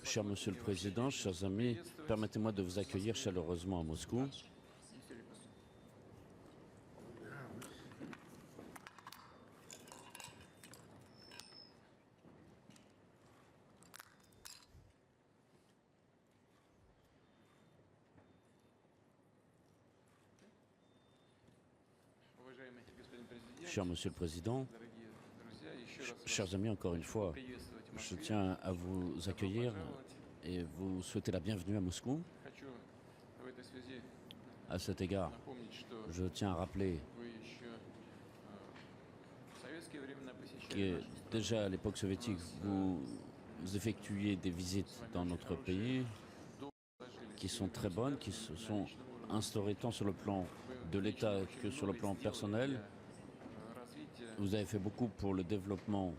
Cher Monsieur le Président, chers amis, permettez-moi de vous accueillir chaleureusement à Moscou. Cher Monsieur le Président, chers amis, encore une fois, je tiens à vous accueillir et vous souhaiter la bienvenue à Moscou. À cet égard, je tiens à rappeler que déjà à l'époque soviétique, vous effectuiez des visites dans notre pays qui sont très bonnes, qui se sont instaurées tant sur le plan de l'État que sur le plan personnel. Vous avez fait beaucoup pour le développement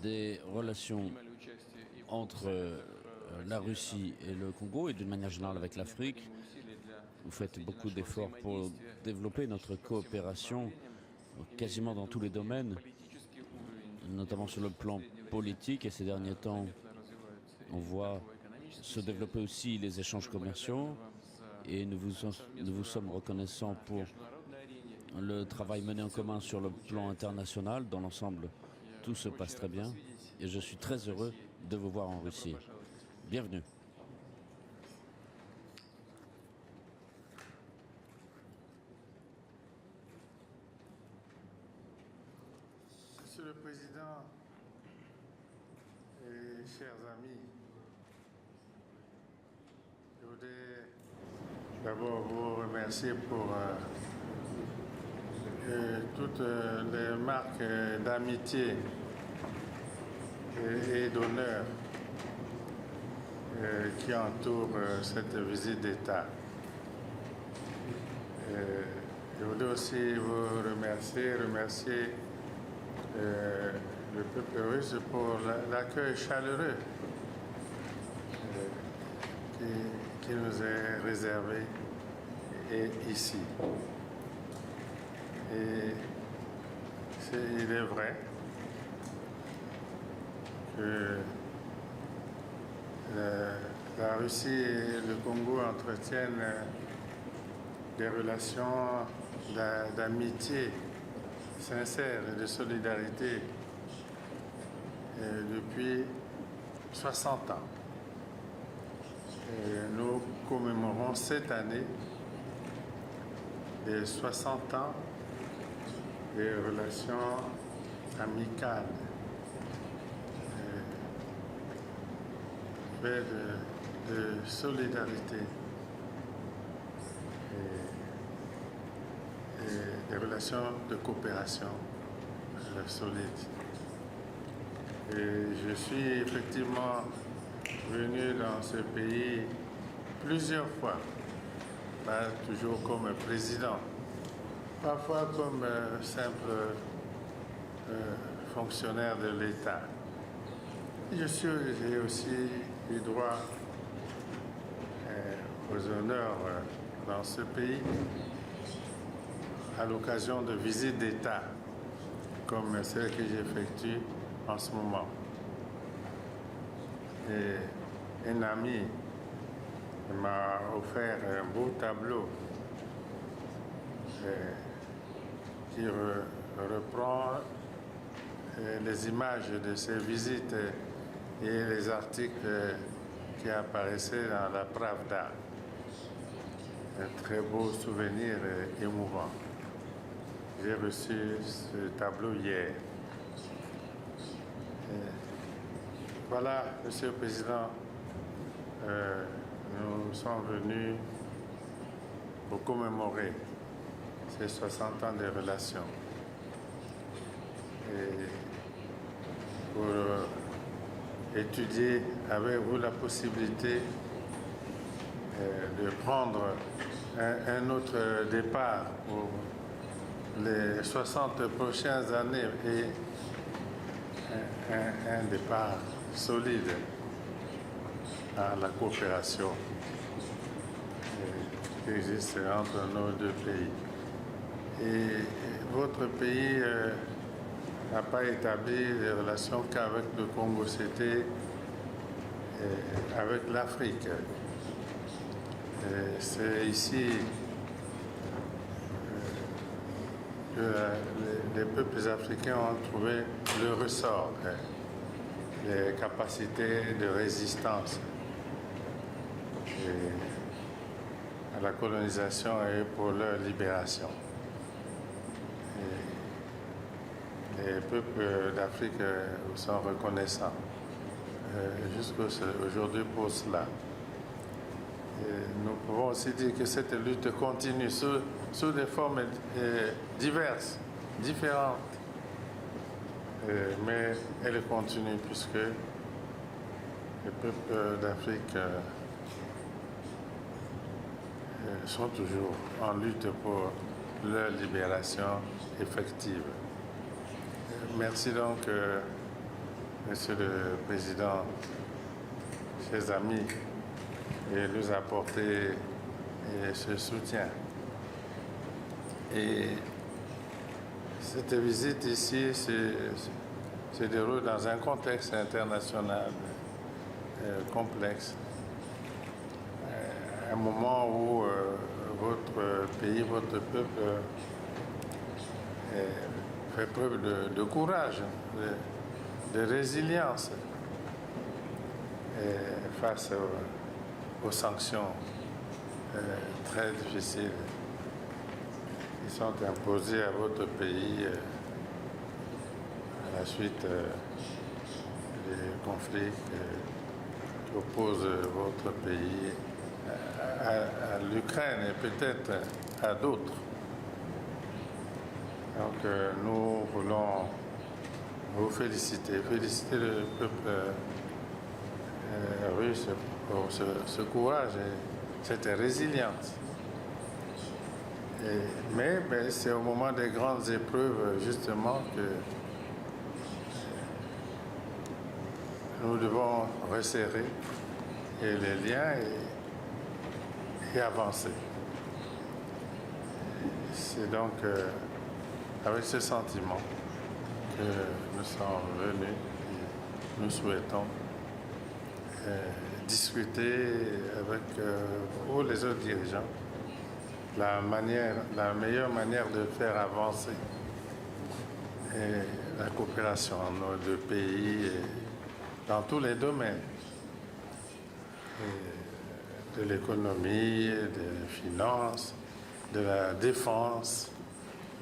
des relations entre la Russie et le Congo et d'une manière générale avec l'Afrique. Vous faites beaucoup d'efforts pour développer notre coopération quasiment dans tous les domaines, notamment sur le plan politique, et ces derniers temps, on voit se développer aussi les échanges commerciaux et nous vous sommes reconnaissants pour le travail mené en commun sur le plan international. Dans l'ensemble, tout se passe très bien et je suis très heureux de vous voir en Russie. Bienvenue. Monsieur le Président et chers amis, je voudrais d'abord vous remercier pour toutes les marques d'amitié et d'honneur qui entourent cette visite d'État. Je voudrais aussi vous remercier le peuple russe pour l'accueil chaleureux qui nous est réservé ici. Et il est vrai que la Russie et le Congo entretiennent des relations d'amitié sincère et de solidarité depuis 60 ans. Et nous commémorons cette année les 60 ans des relations amicales faites de solidarité et des relations de coopération solides. Et je suis effectivement venu dans ce pays plusieurs fois, pas toujours comme président, parfois comme simple fonctionnaire de l'État. J'ai aussi eu droit aux honneurs dans ce pays à l'occasion de visites d'État, comme celle que j'effectue en ce moment. Et un ami m'a offert un beau tableau qui reprend les images de ces visites et les articles qui apparaissaient dans la Pravda. Un très beau souvenir émouvant. J'ai reçu ce tableau hier. Voilà, Monsieur le Président, nous sommes venus pour commémorer ces 60 ans de relations et pour étudier avec vous la possibilité de prendre un autre départ pour les 60 prochaines années et un départ solide à la coopération qui existe entre nos deux pays. Et votre pays n'a pas établi des relations qu'avec le Congo, c'était avec l'Afrique. C'est ici que les peuples africains ont trouvé le ressort, les capacités de résistance à la colonisation et pour leur libération. Et les peuples d'Afrique sont reconnaissants jusqu'à aujourd'hui pour cela. Et nous pouvons aussi dire que cette lutte continue sous des formes diverses, différentes, mais elle continue puisque les peuples d'Afrique sont toujours en lutte pour leur libération effective. Merci donc, Monsieur le Président, chers amis, et nous apporter ce soutien. Et cette visite ici se déroule dans un contexte international complexe. Un moment où votre pays, votre peuple fait preuve de courage, de résilience face aux sanctions très difficiles qui sont imposées à votre pays à la suite des conflits qui opposent votre pays à l'Ukraine et peut-être à d'autres. Donc nous voulons vous féliciter le peuple russe pour ce courage et cette résilience. Mais c'est au moment des grandes épreuves justement que nous devons resserrer les liens et avancer. C'est donc avec ce sentiment que nous sommes venus et nous souhaitons discuter avec vous, les autres dirigeants, la meilleure manière de faire avancer la coopération en nos deux pays dans tous les domaines de l'économie, des finances, de la défense,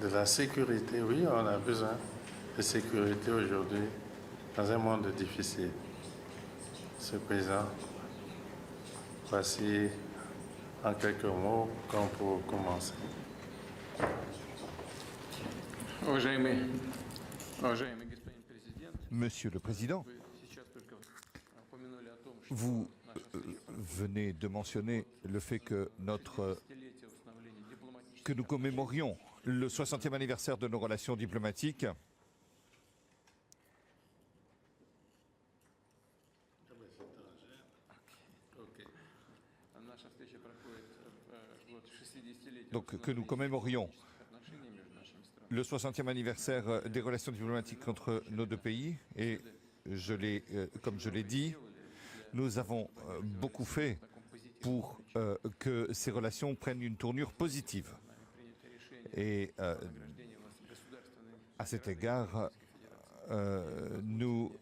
de la sécurité. Oui, on a besoin de sécurité aujourd'hui dans un monde difficile. Ce Président, voici en quelques mots comme pour commencer. Monsieur le Président, vous venez de mentionner le fait que nous commémorions le 60e anniversaire de nos relations diplomatiques. Donc que nous commémorions le 60e anniversaire des relations diplomatiques entre nos deux pays et comme je l'ai dit, nous avons beaucoup fait pour que ces relations prennent une tournure positive. Et à cet égard, nous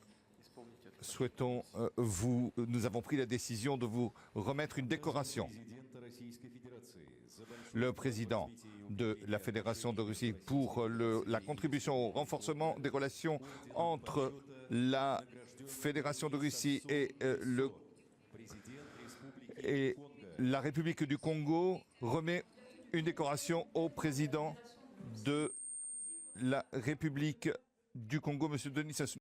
avons pris la décision de vous remettre une décoration. Le président de la Fédération de Russie pour la contribution au renforcement des relations entre la Fédération de Russie et la République du Congo remet une décoration au président de la République du Congo, M. Denis Sassou.